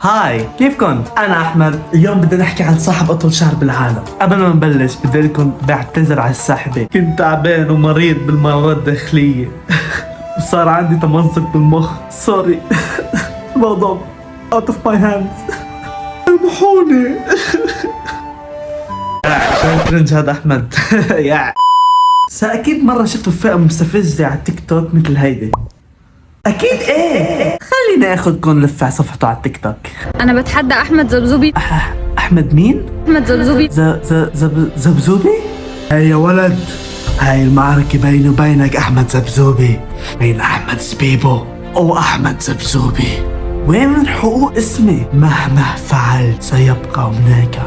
هاي، كيفكن؟ أنا أحمد. اليوم بدنا نحكي عن صاحب أطول شعر بالعالم. قبل ما نبلش بدي لكم بعتذر على السحبة، كنت تعبان ومريض بالمرض الداخلية وصار عندي تمزق بالمخ. سوري الموضوع out of my hands. سامحوني. شو كرنج هذا أحمد. يا أكيد مرة شفتوا فئة مستفزة على التيك توك مثل هيدي. أكيد إيه. خليني أخذكم لفة على صفحته على التيك توك. أنا بتحدى أحمد زبزوبي. أحمد مين؟ أحمد زبزوبي. زبزوبي؟ هاي يا ولد، هاي المعركة بيني وبينك أحمد زبزوبي، بين أحمد زبيبو أو أحمد زبزوبي. وين من حقوق اسمي؟ مهما فعلت سيبقى هناك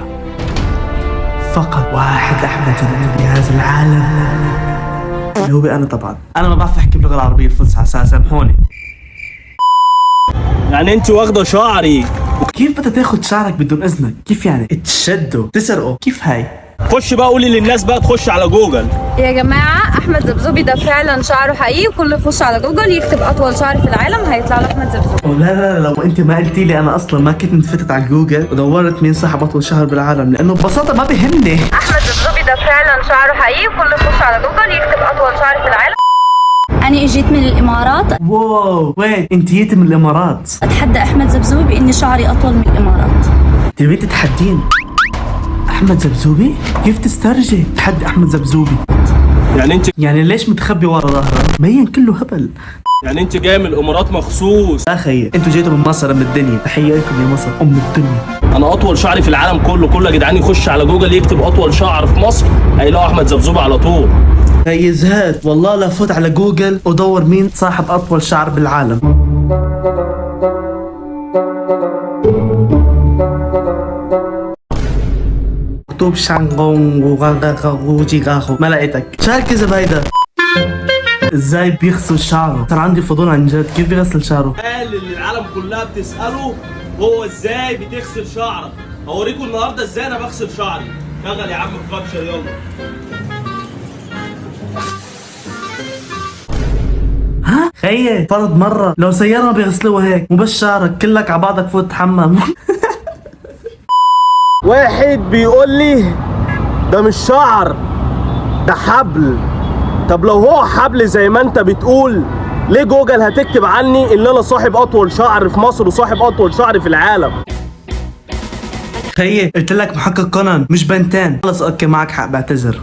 فقط واحد أحمد زبزوبي في هذا العالم، اللي هو أنا. طبعا أنا ما بعرف أحكي باللغة العربية الفصحى، سامحوني. يعني انت واخده شعري. كيف بدها تاخد شعرك بدون إذنك؟ كيف يعني؟ تشده تسرقه؟ كيف هاي؟ خش بقى قولي للناس بقى تخش على جوجل. يا جماعة أحمد زبزوبي ده فعلا شعره حقيقي، وكل يخش على جوجل يكتب أطول شعر في العالم هيطلع له أحمد زبزوبي. لا لو انت ما قلتي لي انا اصلا ما كنت فتت على جوجل ودورت مين صاحب اطول شعر بالعالم، لانه ببساطه ما بيهمني. أحمد زبزوبي ده فعلا شعره حقيقي، وكل يخش على جوجل يكتب أطول شعر في العالم. أنا اجيت من الإمارات. واو، وين انت جيتي من الامارات؟ أتحدى أحمد زبزوبي بإني شعري أطول من الإمارات. تبي تتحدين احمد زبزوبي؟ كيف تسترجي تحدي احمد زبزوبي؟ يعني ليش متخبي ورا ظهره؟ مبين كله هبل. يعني انت جايه من الامارات مخصوص؟ لا خيي، انتوا جيتوا من مصر ام الدنيا. تحيه لكم يا مصر ام الدنيا. انا اطول شعري في العالم كله يا جدعان يخش على جوجل يكتب اطول شعر في مصر هيلاقوا احمد زبزوبي على طول. هي زهقت والله، لا فوت على جوجل ودور مين صاحب اطول شعر بالعالم. مكتوب شانغونغ وغاغاغوجي غاخو، ما لقيتك. شو كذب هيدا؟ ازاي بيغسل شعره؟ صار عندي فضول عن جد، كيف بيغسل شعره؟ قال اللي العالم كلها بتساله هو ازاي بتغسل شعرك. هوريكم النهارده ازاي انا بغسل شعري. شغل يا عم الفكشر يلا. ها خيي، فرض مرة لو سيارة ما بيغسلوها هيك، مو بس شعرك كلك على بعضك فوت تحمم. واحد بيقول لي ده مش شعر ده حبل. طب لو هو حبل زي ما انت بتقول، ليه جوجل هتكتب عني ان انا صاحب اطول شعر في مصر وصاحب اطول شعر في العالم؟ خيي قلت لك محقق كونان مش بنتين. خلص اوكي، معك حق، بعتذر.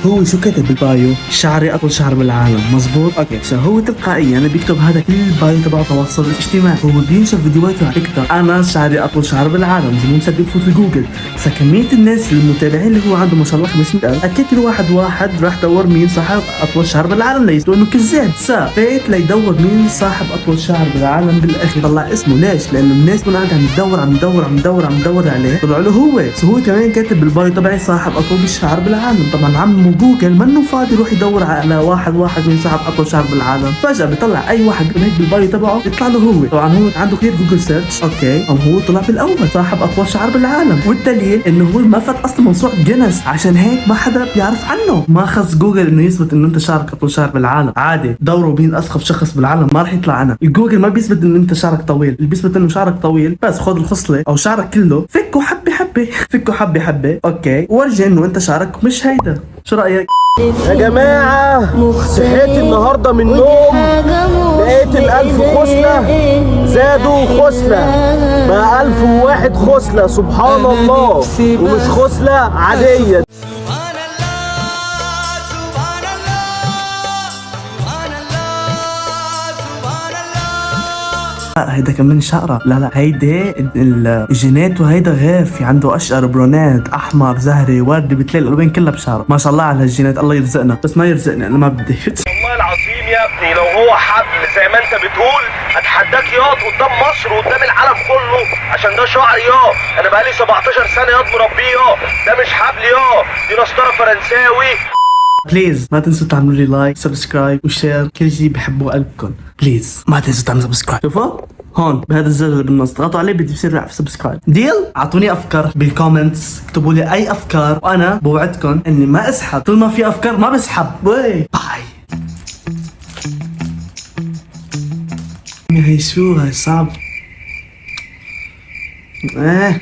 هو شو كتب بالبايو؟ شعري اطول شعر بالعالم، مزبوط؟ اوكي، هو تلقائيا بيكتب هذا كل البايو تبع التواصل الاجتماعي. هو بينشر فيديوهاته على تيك توك، انا شعري اطول شعر بالعالم، زي مو مصدق يفوت لجوجل. فكمية الناس المتابعين اللي هو عنده ما شاء الله 500,000، اكيد واحد راح دور مين صاحب اطول شعر بالعالم ليقولوا انه كذاب. فات ليدور مين صاحب اطول شعر بالعالم، بالاخير طلع اسمه. ليش؟ لانه الناس كلها قاعده عم تدور عليه، طلع له هو كمان كاتب بالبايو تبعي صاحب اطول الشعر بالعالم. طبعا عمو جوجل منه فاضي يروح يدور على واحد من صاحب اطول شعر بالعالم، فجأة بيطلع اي واحد هيك بالبايو تبعه يطلع له هو. طبعا هو عنده كثير جوجل سيرش، اوكي، هو طلع بالاول صاحب اطول شعر بالعالم، والدليل انه هو ما فات اصلا موسوعة جينيس، عشان هيك ما حدا بيعرف عنه. ما خص جوجل انه يثبت انه انت شعرك اطول شعر بالعالم. عادي دوروا مين اسخف شخص بالعالم، ما راح يطلع انا. جوجل ما بيثبت انه انت شعرك طويل، اللي بيثبت انه شعرك طويل بس خذ الخصلة او شعرك كله فكه حبة، اوكي، ورجي انه انت شعرك مش هيدا. شو رايك؟ يا جماعة صحيت النهاردة من النوم لقيت 1000 خصلة زادوا خصلة بقى 1001 خصلة. سبحان الله، ومش خصلة عادية. هيدا كمان شقرة. لا هيدا الجينات، وهيدا غير. في عنده اشقر، برونات، احمر، زهري، وردي، بتلاقي الالوان كلها بشعره. ما شاء الله على هالجينات، الله يرزقنا، بس ما يرزقني انا ما بدي. والله العظيم يا ابني لو هو حبل زي ما انت بتقول اتحداك ياض قدام مصر وقدام العالم كله، عشان ده شعري انا بقالي 17 سنة مربيه. ده مش حبل دي نسطرة فرنساوي. بليز ما تنسوا تعملوا لي لايك، سبسكرايب وشير، كل شيء بحبه قلبكم. بليز ما تنسوا تعملوا سبسكرايب. شوفوا هون بهذا الزر اللي بالنص، ضغطوا عليه بدي بصير في سبسكرايب. ديل؟ اعطوني افكار بالكومنتس، اكتبوا لي اي افكار وانا بوعدكم اني ما اسحب. طول ما في افكار ما بسحب. باي. هي شو هاي صعب. ايه